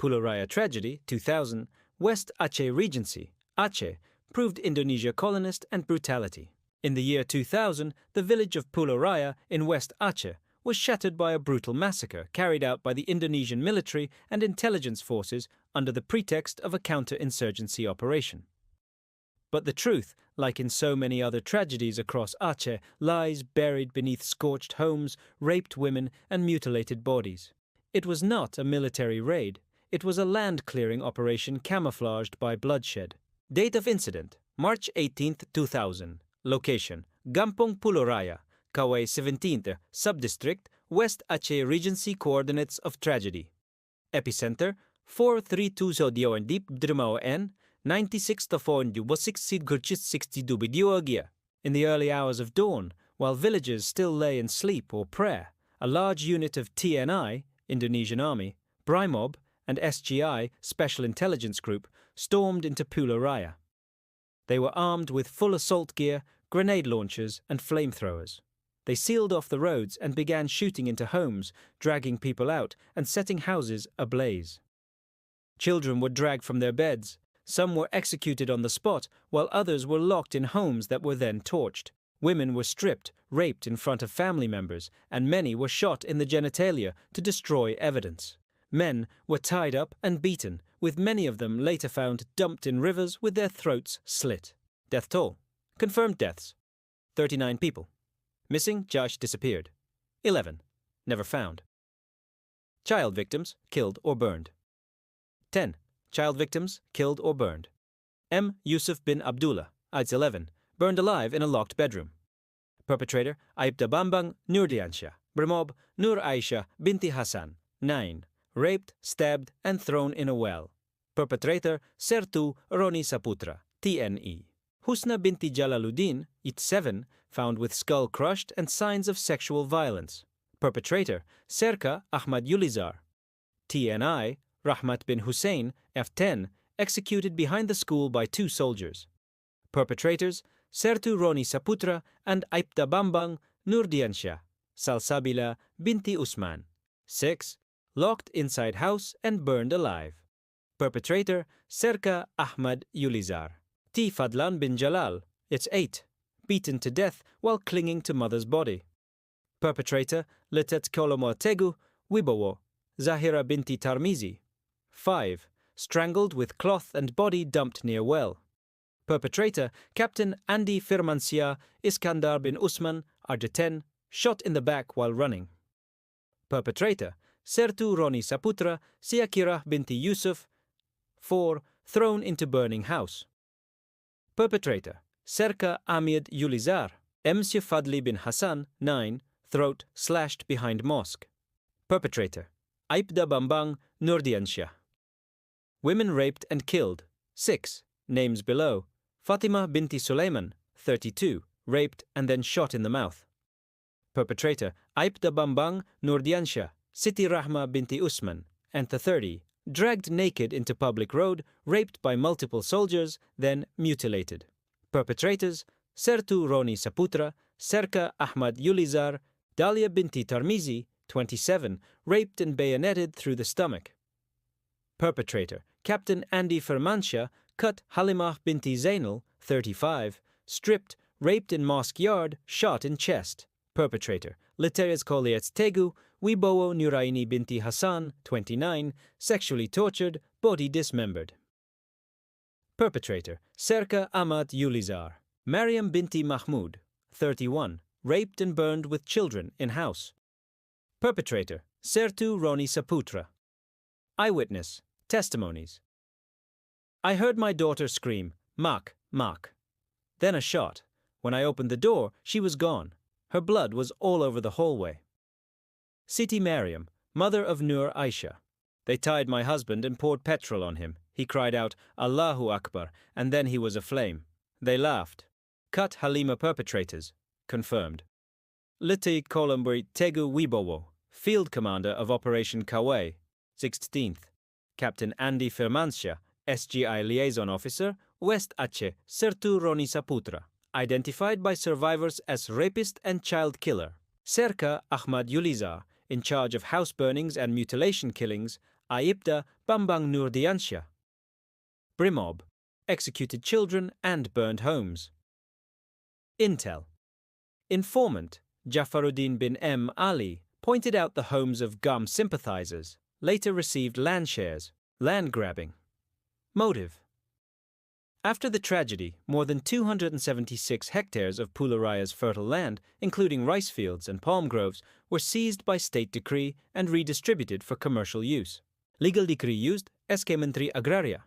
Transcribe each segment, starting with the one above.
Pulo Raya tragedy, 2000, West Aceh Regency, Aceh, proved Indonesia colonist and brutality. In the year 2000, the village of Pulo Raya in West Aceh was shattered by a brutal massacre carried out by the Indonesian military and intelligence forces under the pretext of a counter-insurgency operation. But the truth, like in so many other tragedies across Aceh, lies buried beneath scorched homes, raped women, and mutilated bodies. It was not a military raid. It was a land-clearing operation camouflaged by bloodshed. Date of incident, March 18, 2000. Location, Gampong Pulo Raya, Kawai 17th, Subdistrict, West Aceh Regency. Coordinates of tragedy. Epicenter, 432 Zodioan Deep Drimao N, 96 Tafon Dubosik Sidgurchit 60 Dubidioagia. In the early hours of dawn, while villagers still lay in sleep or prayer, a large unit of TNI, Indonesian Army, Brimob, and SGI, Special Intelligence Group, stormed into Pulo Raya. They were armed with full assault gear, grenade launchers, and flamethrowers. They sealed off the roads and began shooting into homes, dragging people out and setting houses ablaze. Children were dragged from their beds. Some were executed on the spot, while others were locked in homes that were then torched. Women were stripped, raped in front of family members, and many were shot in the genitalia to destroy evidence. Men were tied up and beaten, with many of them later found dumped in rivers with their throats slit. Death toll. Confirmed deaths, 39 people. Missing / disappeared, 11. Never found. Child victims killed or burned, 10. Child victims killed or burned. M. Yusuf bin Abdullah, age 11, burned alive in a locked bedroom. Perpetrator, Aibda Bambang Nurdiansyah, Brimob Nur Aisha binti Hasan, 9, raped, stabbed, and thrown in a well. Perpetrator, Sertu Roni Saputra, TNE. Husna binti Jalaluddin, it 7, found with skull crushed and signs of sexual violence. Perpetrator, Serka Ahmad Yulizar. TNI, Rahmat bin Hussein, F10, executed behind the school by 2 soldiers. Perpetrators, Sertu Roni Saputra and Aibda Bambang Nurdiansyah, Salsabila binti Usman, 6, locked inside house and burned alive. Perpetrator, Serka Ahmad Yulizar. T. Fadlan bin Jalal, it's 8, beaten to death while clinging to mother's body. Perpetrator, Letet Kolomotegu Wibowo, Zahira binti Tarmizi, 5, strangled with cloth and body dumped near well. Perpetrator, Captain Andi Firmansyah Iskandar bin Usman, Arja 10, shot in the back while running. Perpetrator, Sertu Roni Saputra Siakirah binti Yusuf, 4, thrown into burning house. Perpetrator, Serka Amid Yulizar, Emsye Fadli bin Hassan, 9, throat slashed behind mosque. Perpetrator, Aibda Bambang Nurdiansyah. Women raped and killed, 6, names below. Fatima binti Sulaiman, 32, raped and then shot in the mouth. Perpetrator, Aibda Bambang Nurdiansyah, Siti Rahma binti Usman, and the 30, dragged naked into public road, raped by multiple soldiers, then mutilated. Perpetrators, Sertu Roni Saputra, Serka Ahmad Yulizar, Dalia binti Tarmizi, 27, raped and bayoneted through the stomach. Perpetrator, Captain Andi Firmansyah, cut Halimah binti Zainal, 35, stripped, raped in mosque yard, shot in chest. Perpetrator, Leteres Koliets Tegu, Wibowo Nuraini binti Hassan, 29, sexually tortured, body dismembered. Perpetrator, Serka Ahmad Yulizar. Mariam binti Mahmud, 31, raped and burned with children in house. Perpetrator, Sertu Roni Saputra. Eyewitness, testimonies. I heard my daughter scream, "Mak, Mak." Then a shot. When I opened the door, she was gone. Her blood was all over the hallway. Siti Mariam, mother of Nur Aisha. They tied my husband and poured petrol on him. He cried out, "Allahu Akbar," and then he was aflame. They laughed. Cut Halima perpetrators. Confirmed. Liti Kolombi Tegu Wibowo, Field Commander of Operation Kawai, 16th. Captain Andi Firmansyah, SGI Liaison Officer, West Aceh, Sertu Roni Saputra. Identified by survivors as rapist and child killer. Serka Ahmad Yulizar, in charge of house burnings and mutilation killings, Aibda Bambang Nurdiansyah. Brimob, executed children and burned homes. Intel. Informant, Jafaruddin bin M. Ali, pointed out the homes of GUM sympathizers, later received land shares, land grabbing. Motive. After the tragedy, more than 276 hectares of Pulo Raya's fertile land, including rice fields and palm groves, were seized by state decree and redistributed for commercial use. Legal decree used, SK Menteri Agraria.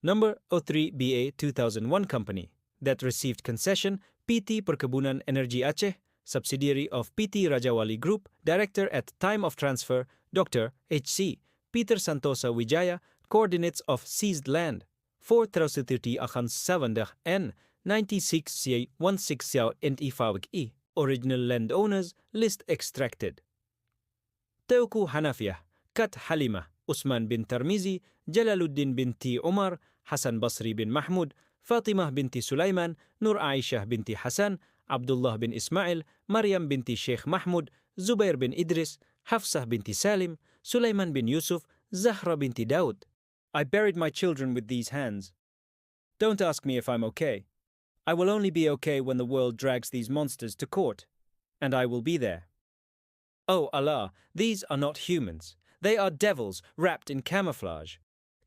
Number 03 BA 2001 Company, that received concession PT Perkebunan Energi Aceh, subsidiary of PT Rajawali Group, director at time of transfer, Dr. H.C. Peter Santosa Wijaya, coordinates of seized land. 430 akan 70 N 96 16 NI. Original landowners list extracted. Teuku Hanafiah, Kat Halimah, Usman bin Tarmizi, Jalaluddin binti Umar, Hasan Basri bin Mahmud, Fatimah binti Sulaiman, Nur Aisyah binti Hasan, Abdullah bin Ismail, Maryam binti Sheikh Mahmud, Zubair bin Idris, Hafsah binti Salim, Sulaiman bin Yusuf, Zahra binti Daud. I buried my children with these hands. Don't ask me if I'm okay. I will only be okay when the world drags these monsters to court, and I will be there. Oh Allah, these are not humans. They are devils wrapped in camouflage.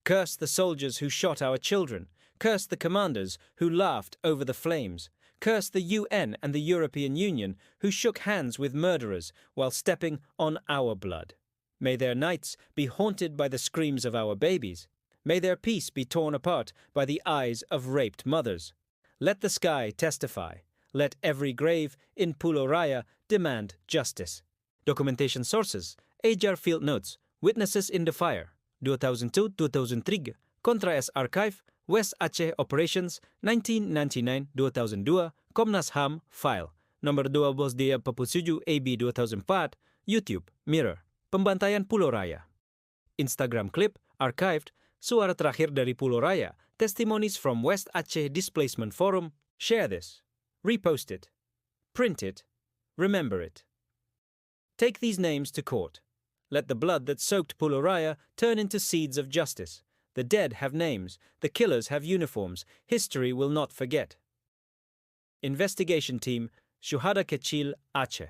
Curse the soldiers who shot our children. Curse the commanders who laughed over the flames. Curse the UN and the European Union who shook hands with murderers while stepping on our blood. May their nights be haunted by the screams of our babies. May their peace be torn apart by the eyes of raped mothers. Let the sky testify. Let every grave in Pulo Raya demand justice. Documentation sources, Ajar Field Notes, Witnesses in the Fire, 2002-2003, Contra S Archive, West Aceh Operations, 1999-2002, Komnas HAM, File, nomor 12 dia 47 AB 2004, YouTube, Mirror, Pembantaian Pulo Raya. Instagram clip, archived, Suara Terakhir dari Pulo Raya, Testimonies from West Aceh Displacement Forum. Share this. Repost it. Print it. Remember it. Take these names to court. Let the blood that soaked Pulo Raya turn into seeds of justice. The dead have names. The killers have uniforms. History will not forget. Investigation Team, Syuhada Kecil, Aceh.